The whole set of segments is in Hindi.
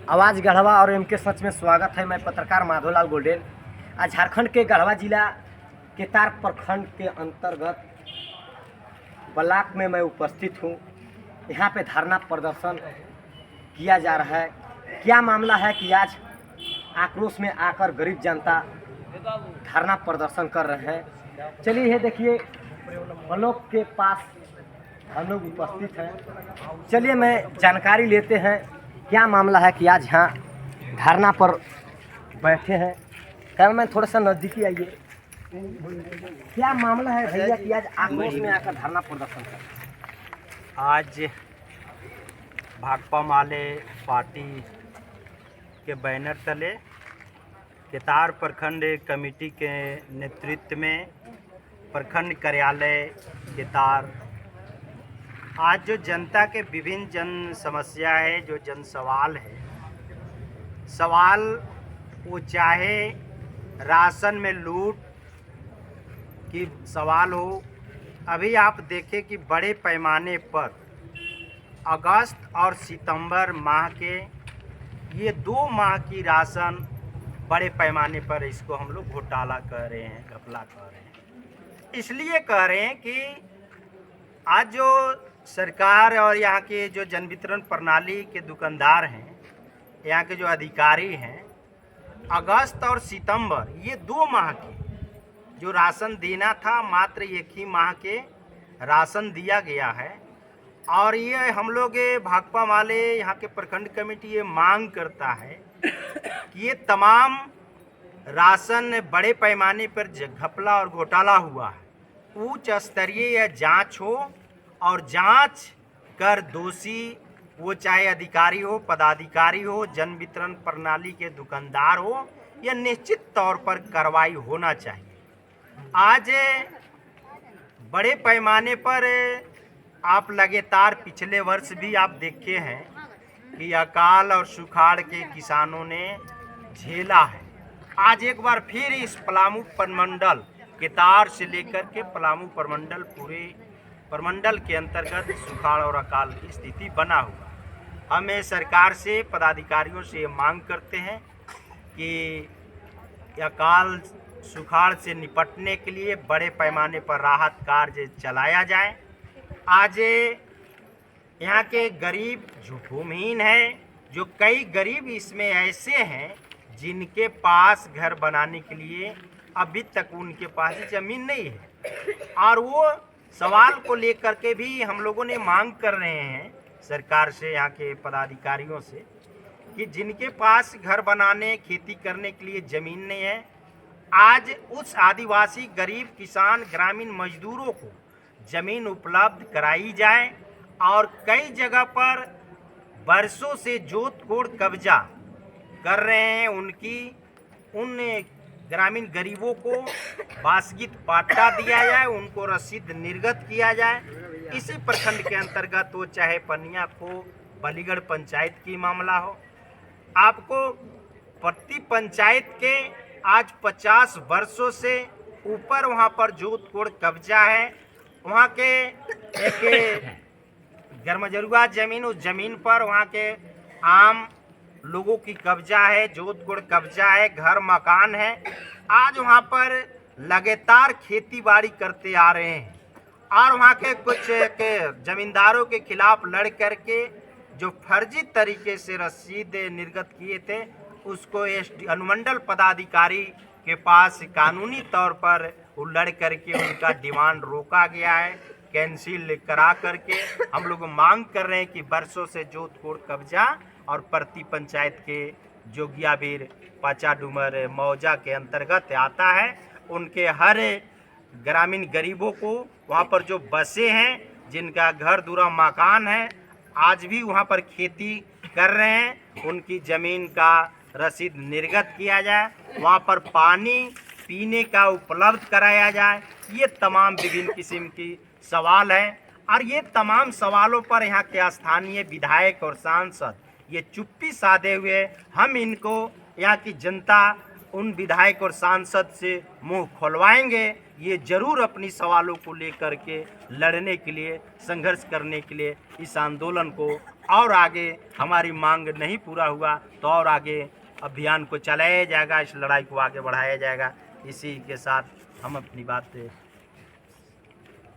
आवाज़ गढ़वा और एमके सच में स्वागत है। मैं पत्रकार माधोलाल गोल्डेन। आज झारखंड के गढ़वा जिला केतार प्रखंड के अंतर्गत ब्लॉक में मैं उपस्थित हूँ। यहाँ पे धरना प्रदर्शन किया जा रहा है। क्या मामला है कि आज आक्रोश में आकर गरीब जनता धरना प्रदर्शन कर रहे हैं। चलिए ये देखिए ब्लॉक के पास हम लोग उपस्थित हैं। चलिए मैं जानकारी लेते हैं क्या मामला है कि आज यहाँ धरना पर बैठे हैं। क्या मैं थोड़ा सा नज़दीकी आइए। क्या मामला है भैया कि आज आक्रोश में आकर धरना प्रदर्शन कर? आज भाकपा माले पार्टी के बैनर तले केतार प्रखंड कमेटी के नेतृत्व में प्रखंड कार्यालय केतार आज जो जनता के विभिन्न जन समस्या है, जो जन सवाल है, सवाल वो चाहे राशन में लूट की सवाल हो। अभी आप देखें कि बड़े पैमाने पर अगस्त और सितंबर माह के ये 2 माह की राशन बड़े पैमाने पर इसको हम लोग घोटाला कह रहे हैं, घपला कह रहे हैं। इसलिए कह रहे हैं कि आज जो सरकार और यहाँ के जो जन वितरण प्रणाली के दुकानदार हैं, यहाँ के जो अधिकारी हैं, अगस्त और सितंबर ये 2 माह की जो राशन देना था, मात्र एक ही माह के राशन दिया गया है। और ये हम लोग भाकपा वाले यहाँ के प्रखंड कमेटी ये मांग करता है कि ये तमाम राशन बड़े पैमाने पर घपला और घोटाला हुआ है। उच्च स्तरीय यह जांच हो और जांच कर दोषी, वो चाहे अधिकारी हो, पदाधिकारी हो, जन वितरण प्रणाली के दुकानदार हो, यह निश्चित तौर पर कार्रवाई होना चाहिए। आज बड़े पैमाने पर आप लगातार पिछले वर्ष भी आप देखे हैं कि अकाल और सुखाड़ के किसानों ने झेला है। आज एक बार फिर इस पलामू प्रमंडल केतार से लेकर के पलामू प्रमंडल पूरे प्रमंडल के अंतर्गत सुखाड़ और अकाल की स्थिति बना हुआ। हमें सरकार से, पदाधिकारियों से ये मांग करते हैं कि अकाल सुखाड़ से निपटने के लिए बड़े पैमाने पर राहत कार्य चलाया जाए। आज यहाँ के गरीब जो भूमिहीन हैं, जो कई गरीब इसमें ऐसे हैं जिनके पास घर बनाने के लिए अभी तक उनके पास ज़मीन नहीं है, और वो सवाल को लेकर के भी हम लोगों ने मांग कर रहे हैं सरकार से, यहाँ के पदाधिकारियों से, कि जिनके पास घर बनाने, खेती करने के लिए ज़मीन नहीं है, आज उस आदिवासी गरीब किसान ग्रामीण मजदूरों को ज़मीन उपलब्ध कराई जाए। और कई जगह पर बरसों से जोत कोड़ कब्जा कर रहे हैं, उन ग्रामीण गरीबों को वासगित पाट्टा दिया जाए, उनको रसीद निर्गत किया जाए। इसी प्रखंड के अंतर्गत वो चाहे पनिया को बलीगढ़ पंचायत की मामला हो, आपको प्रति पंचायत के आज 50 वर्षों से ऊपर वहाँ पर जोत कोड़ कब्जा है। वहाँ के एक गर्मजरुआ ज़मीन, उस ज़मीन पर वहाँ के आम लोगों की कब्जा है, जोत कोड़ कब्जा है, घर मकान है। आज वहाँ पर लगातार खेती बाड़ी करते आ रहे हैं, और वहाँ के कुछ के जमींदारों के खिलाफ लड़ करके जो फर्जी तरीके से रसीद निर्गत किए थे, उसको अनुमंडल पदाधिकारी के पास कानूनी तौर पर वो लड़ करके उनका डिमांड रोका गया है, कैंसिल करा करके। हम लोग मांग कर रहे हैं कि वर्षों से जोत कोड़ कब्जा और प्रति पंचायत के जोगियाबीर पाचा डूमर मौजा के अंतर्गत आता है, उनके हर ग्रामीण गरीबों को वहाँ पर जो बसे हैं, जिनका घर दूरा मकान है, आज भी वहाँ पर खेती कर रहे हैं, उनकी ज़मीन का रसीद निर्गत किया जाए, वहाँ पर पानी पीने का उपलब्ध कराया जाए। ये तमाम विभिन्न किस्म की सवाल हैं, और ये तमाम सवालों पर यहाँ के स्थानीय विधायक और सांसद ये चुप्पी साधे हुए। हम इनको, यहाँ की जनता उन विधायक और सांसद से मुंह खोलवाएंगे। ये जरूर अपनी सवालों को लेकर के लड़ने के लिए, संघर्ष करने के लिए इस आंदोलन को और आगे, हमारी मांग नहीं पूरा हुआ तो और आगे अभियान को चलाया जाएगा, इस लड़ाई को आगे बढ़ाया जाएगा। इसी के साथ हम अपनी बात।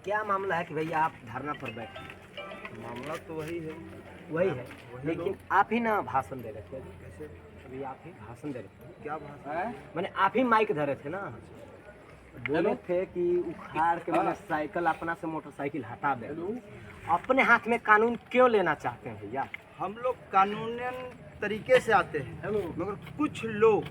क्या मामला है कि भैया आप धरना पर बैठे? मामला तो वही है, वही है, लेकिन आप ही ना भाषण दे रहे थे। कैसे? अभी आप ही भाषण दे रहे थे। क्या भाषण? मैंने आप ही माइक धरे थे ना, बोले थे कि उखाड़ के मैंने साइकिल अपना से मोटरसाइकिल हटा दे। अपने हाथ में कानून क्यों लेना चाहते हैं भैया? हम लोग कानूनन तरीके से आते हैं, मगर कुछ लोग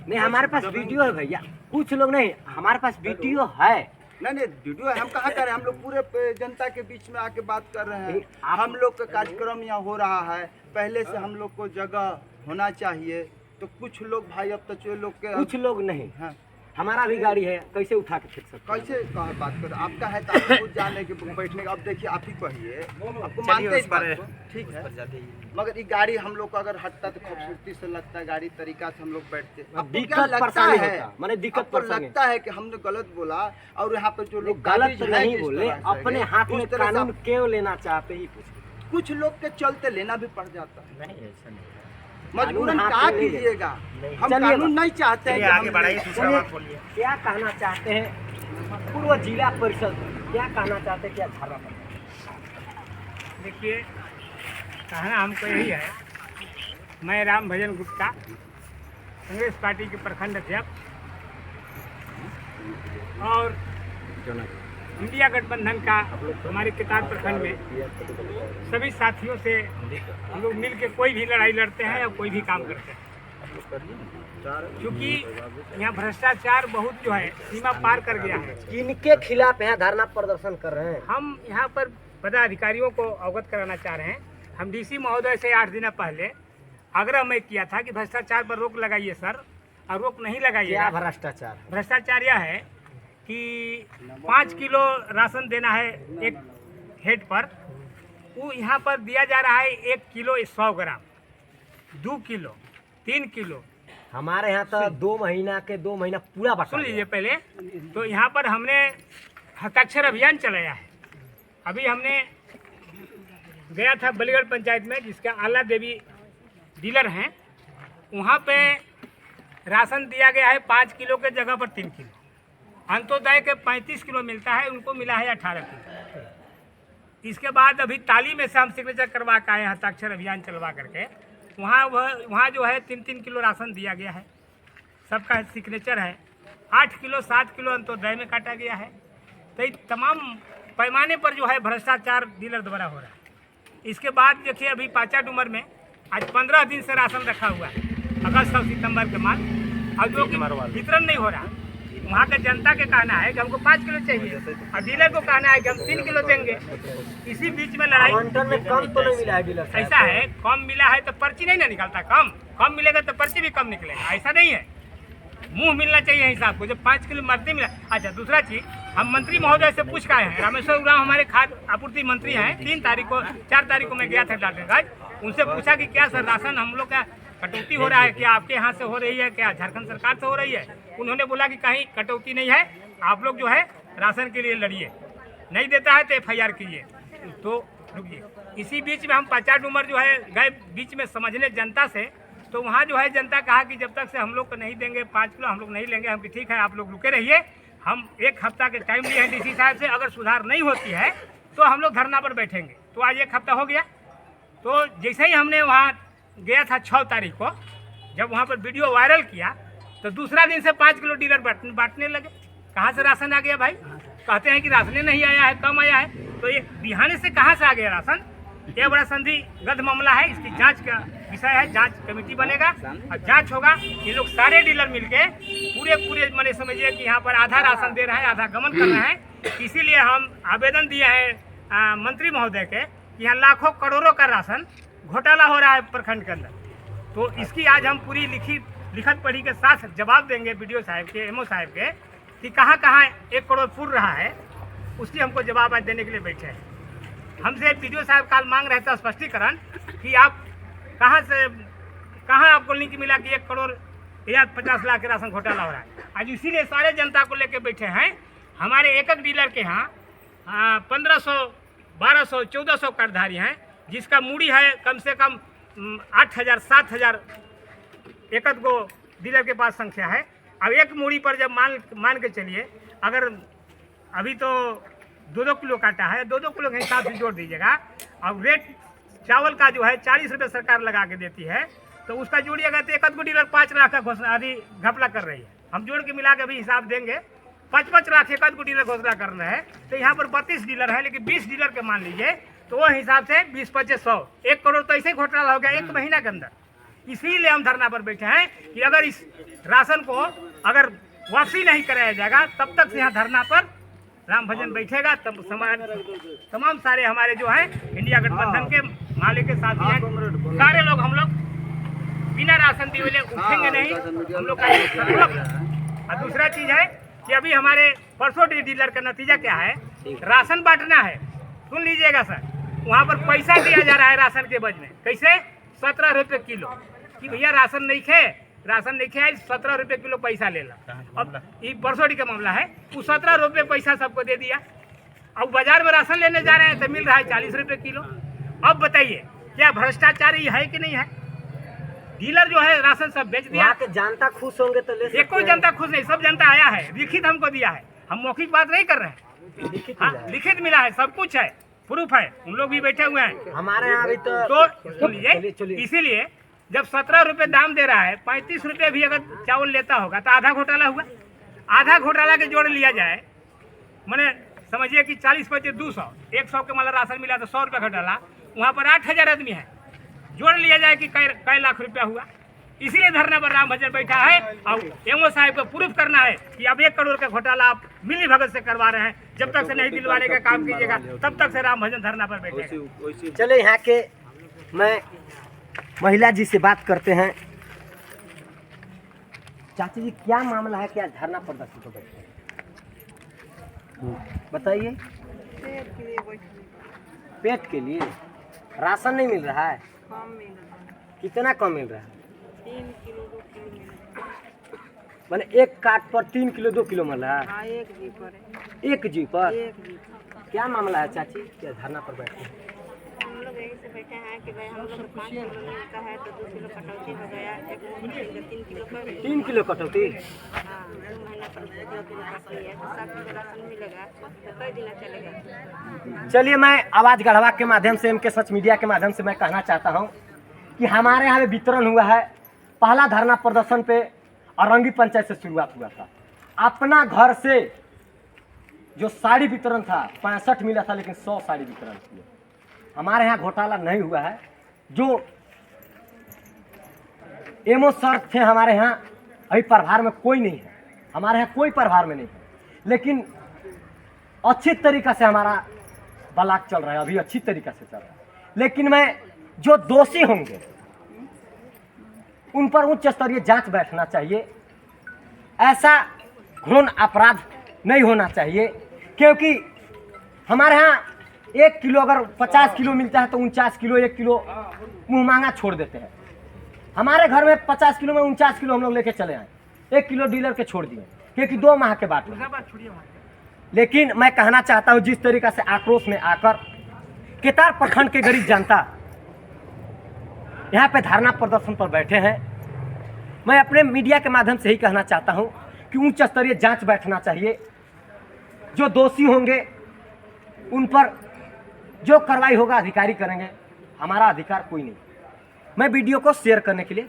नहीं, हमारे पास वीडियो है भैया। कुछ लोग नहीं, हमारे पास वीडियो है। नहीं वीडियो है, हम कहाँ कर रहे हैं? हम लोग पूरे जनता के बीच में आके बात कर रहे हैं। हम लोग का कार्यक्रम यहाँ हो रहा है, पहले से हम लोग को जगह होना चाहिए। तो कुछ लोग भाई, अब तो जो लोग के कुछ लोग नहीं, हाँ, हमारा भी गाड़ी है, कैसे उठा के फेंक सकते हैं? कैसे कहा बात कर? आपका है तो आपको जाने के बैठने का। अब देखिए, आप ही कहिए, आपको मानते हैं इस बात को, ठीक है, मगर ये गाड़ी हम लोग को अगर हटता तो खूबसूरती से लगता है, गाड़ी तरीका से हम लोग बैठते। आपको क्या लगता है? मैंने दिक्कत आपको लगता है कि हमने गलत बोला? और यहाँ पे जो लोग गलत नहीं बोले, अपने हाथ में कानून क्यों लेना चाहते ही कुछ लोग के चलते लेना भी पड़ जाता है। नहीं, ऐसा नहीं, मजबूरन क्या कीजिएगा? हम कानून नहीं चाहते हैं। आगे बढ़ाइए, दूसरा बात बोलिए। क्या कहना चाहते हैं पूर्व जिला परिषद, क्या कहना चाहते हैं? क्या धरना पर? देखिए, कहना हमको यही है, मैं राम भजन गुप्ता, कांग्रेस पार्टी के प्रखंड अध्यक्ष और इंडिया गठबंधन का हमारे केतार प्रखंड में सभी साथियों से हम लोग मिल के कोई भी लड़ाई लड़ते हैं या कोई भी काम करते हैं, क्योंकि यहाँ भ्रष्टाचार बहुत जो है सीमा पार कर गया है। किनके खिलाफ यहाँ धरना प्रदर्शन कर रहे हैं? हम यहाँ पर पदाधिकारियों को अवगत कराना चाह रहे हैं। हम डीसी महोदय से 8 दिन पहले आग्रह मैं किया था कि भ्रष्टाचार पर रोक लगाइए सर, और रोक नहीं लगाइए। क्या भ्रष्टाचार? भ्रष्टाचार यह है कि 5 किलो राशन देना है एक हेड पर, वो यहाँ पर दिया जा रहा है 1 किलो 100 ग्राम, 2 किलो, 3 किलो। हमारे यहाँ तो 2 महीना पूरा बचा। सुन लीजिए पहले, तो यहाँ पर हमने हस्ताक्षर अभियान चलाया है। अभी हमने गया था बलीगढ़ पंचायत में, जिसका आला देवी डीलर हैं, वहाँ पे राशन दिया गया है 5 किलो के जगह पर 3 किलो। अंत्योदय के 35 किलो मिलता है, उनको मिला है 18 किलो। इसके बाद अभी ताली में से हम सिग्नेचर करवा के आए, हस्ताक्षर अभियान चलवा करके, वहाँ जो है 3-3 किलो राशन दिया गया है, सबका सिग्नेचर है। 8 किलो 7 किलो अंत्योदय में काटा गया है। तो ये तमाम पैमाने पर जो है भ्रष्टाचार डीलर द्वारा हो रहा है। इसके बाद देखिए, अभी पाचा डूमर में आज 15 दिन से राशन रखा हुआ है, अगस्त और सितंबर के माल, और जो कि वितरण नहीं हो रहा। वहाँ का जनता के कहना है कि हमको 5 किलो चाहिए, और डीलर को कहना है कि हम 3 किलो देंगे। इसी बीच में लड़ाई। आवंटन में कम तो नहीं मिला है डीलर साहब? ऐसा है, कम मिला है तो पर्ची नहीं ना निकलता, कम मिलेगा तो पर्ची भी कम निकलेगा, ऐसा नहीं है। मुंह मिलना चाहिए हिसाब को, जब 5 किलो मरते मिला। अच्छा, दूसरा चीज, हम मंत्री महोदय से पूछ के आए हैं। रामेश्वर उरांव हमारे खाद्य आपूर्ति मंत्री हैं। 4 तारीख को मैं गया था डाल्टनगंज, उनसे पूछा कि क्या सर राशन हम लोग का कटौती हो रहा है, क्या आपके यहाँ से हो रही है, क्या झारखंड सरकार से हो रही है? उन्होंने बोला कि कहीं कटौती नहीं है, आप लोग जो है राशन के लिए लड़िए, नहीं देता है तो FIR कीजिए। तो रुकिए, इसी बीच में हम पाचा डूमर जो है गए बीच में समझने जनता से, तो वहाँ जो है जनता कहा कि जब तक से हम लोग को नहीं देंगे 5 किलो, हम लोग नहीं लेंगे। हम कि ठीक है, आप लोग रुके रहिए, हम 1 हफ्ता के टाइम लिए हैं DC साहब से, अगर सुधार नहीं होती है तो हम लोग धरना पर बैठेंगे। तो आज 1 हफ्ता हो गया। तो जैसे ही हमने वहाँ गया था 6 तारीख को, जब वहाँ पर वीडियो वायरल किया, तो दूसरा दिन से 5 किलो डीलर बांटने लगे। कहाँ से राशन आ गया भाई? कहते हैं कि राशन नहीं आया है, कम आया है। तो ये बिहाने से कहाँ से आ गया राशन? यह बड़ा संदिग्ध मामला है, इसकी जांच का विषय है। जांच कमेटी बनेगा और जांच होगा। ये लोग सारे डीलर मिलके पूरे मैंने समझिए कि यहाँ पर आधा राशन दे रहे हैं, आधा गमन कर रहे हैं। इसीलिए हम आवेदन दिए हैं मंत्री महोदय के कि यहाँ लाखों करोड़ों का राशन घोटाला हो रहा है प्रखंड के अंदर। तो इसकी आज हम पूरी लिखत पढ़ी के साथ जवाब देंगे BDO साहब के, MO साहब के, कि कहाँ 1 करोड़ फूल रहा है। उसकी हमको जवाब आज देने के लिए बैठे हैं। हमसे BDO साहब कल मांग रहे थे स्पष्टीकरण कि आप कहाँ आपको लिंक मिला कि 1 करोड़ या 50 लाख के राशन घोटाला हो रहा है। आज इसीलिए सारे जनता को लेके बैठे हैं। हमारे एक एक डीलर के यहाँ 1500, 1200, 1400 कार्डधारी हैं, जिसका मूड़ी है कम से कम 8000, 7000 एक गो डीलर के पास संख्या है। अब एक मूड़ी पर जब मान के चलिए, अगर अभी तो 2-2 किलो काटा है, 2-2 किलो के हिसाब से जोड़ दीजिएगा। अब रेट चावल का जो है 40 रुपये सरकार लगा के देती है, तो उसका जोड़िएगा तो एक गो डीलर 5 लाख का घोषणा अभी घपला कर रही है। हम जोड़ के मिला के अभी हिसाब देंगे, 5-5 लाख एक गो डीलर घोषणा कर रहे हैं। तो यहाँ पर 32 डीलर है, लेकिन 20 डीलर के मान लीजिए, तो वो हिसाब से 20-25 100, 1 करोड़ तो ऐसे ही घोटाला हो गया 1 महीना के अंदर। इसीलिए हम धरना पर बैठे हैं कि अगर इस राशन को अगर वापसी नहीं कराया जाएगा, तब तक से यहाँ धरना पर राम भजन बैठेगा। तब तमाम सारे हमारे जो हैं इंडिया गठबंधन के मालिक के साथी हैं, सारे लोग हम लोग बिना राशन दिए हुए उठेंगे नहीं। हम लोग का ये संकल्प है। और दूसरा चीज़ है कि अभी हमारे परसों डीलर का नतीजा क्या है, राशन बांटना है। सुन लीजिएगा सर, वहाँ पर पैसा दिया जा रहा है राशन के बज में। कैसे? 17 रुपये किलो कि भैया राशन नहीं खे 17 रुपये किलो पैसा ले ला। अब ये परसों का मामला है, वो 17 रुपये पैसा सबको दे दिया। अब बाजार में राशन लेने जा रहे हैं तो मिल रहा है 40 रुपये किलो। अब बताइए क्या भ्रष्टाचार ये है कि नहीं है? डीलर जो है राशन सब बेच दिया। जनता खुश होंगे तो ले सकते हैं। कोई जनता खुश नहीं, सब जनता आया है, लिखित हमको दिया है। हम मौखिक बात नहीं कर रहे हैं, हाँ, लिखित मिला है, सब कुछ है, प्रूफ है। उन लोग भी बैठे हुए हैं हमारे यहाँ अभी तो सुन लीजिए। इसीलिए जब 17 रुपये दाम दे रहा है, 35 रुपये भी अगर चावल लेता होगा तो आधा घोटाला हुआ। आधा घोटाला के जोड़ लिया जाए, मैंने समझिए कि 40-25 200, 100 के मतलब राशन मिला तो 100 रुपये घोटाला। वहाँ पर 8000 आदमी है, जोड़ लिया जाए कि कई लाख रुपया हुआ। इसीलिए धरना पर राम भजन बैठा है और एमओ साहब को प्रूफ करना है कि अब 1 करोड़ का घोटाला आप मिली भगत से करवा रहे हैं। जब तक से नहीं दिलवाने का काम कीजिएगा, तब तक से राम भजन धरना पर बैठेगा। चले यहाँ के मैं महिला जी से बात करते हैं। चाची जी, क्या मामला है, क्या धरना प्रदर्शन को बैठे हैं? बताइए। पेट के लिए राशन नहीं मिल रहा है? कम मिल रहा है। कितना कम मिल रहा है? 3 किलो 2 किलो मिल रहा है। मैंने एक कार्ड पर 3 किलो 2 किलो मिल रहा है? हाँ, एक जी पर एक जी पर? एक जी पर। क्या मामला है चाची, क्या धरना पर बैठे हैं? हम लोग यही से बैठे हैं कि भाई हम लोग को 5 किलो मिलता है तो 2 किलो कटौती हो गया, 1 महीने 3 किलो कर 3 किलो कटौती? हाँ, 2 महीना पर 2 किलो बाकी है तो 7 किलो राशन मिलेगा तो कई दिन चलेगा। चलिए, मैं आवाज़ गढ़वा के माध्यम से, MK सच मीडिया के माध्यम से मैं कहना चाहता हूं कि हमारे यहाँ वितरण हुआ है। पहला धरना प्रदर्शन पे औरंगी पंचायत से शुरुआत हुआ था। अपना घर से जो साड़ी वितरण था 65 मिला था, लेकिन 100 साड़ी वितरण किए। हमारे यहाँ घोटाला नहीं हुआ है। जो एमओ सर थे हमारे यहाँ, अभी प्रभार में कोई नहीं है। हमारे यहाँ कोई प्रभार में नहीं है, लेकिन अच्छी तरीक़ा से हमारा ब्लॉक चल रहा है, अभी अच्छी तरीक़ा से चल रहा है। लेकिन मैं जो दोषी होंगे उन पर उच्च स्तरीय जांच बैठना चाहिए। ऐसा घृण अपराध नहीं होना चाहिए, क्योंकि हमारे यहाँ 1 किलो अगर 50 किलो मिलता है तो 49 किलो 1 किलो मुँह मांगा छोड़ देते हैं। हमारे घर में 50 किलो में 49 किलो हम लोग लेके चले आए, 1 किलो डीलर के छोड़ दिए, क्योंकि 2 माह के बाद। लेकिन मैं कहना चाहता हूँ, जिस तरीक़ा से आक्रोश में आकर केतार प्रखंड के गरीब जनता यहाँ पे धरना प्रदर्शन पर बैठे हैं, मैं अपने मीडिया के माध्यम से ही कहना चाहता हूँ कि उच्च स्तरीय जांच बैठना चाहिए। जो दोषी होंगे उन पर जो कार्रवाई होगा अधिकारी करेंगे, हमारा अधिकार कोई नहीं। मैं वीडियो को शेयर करने के लिए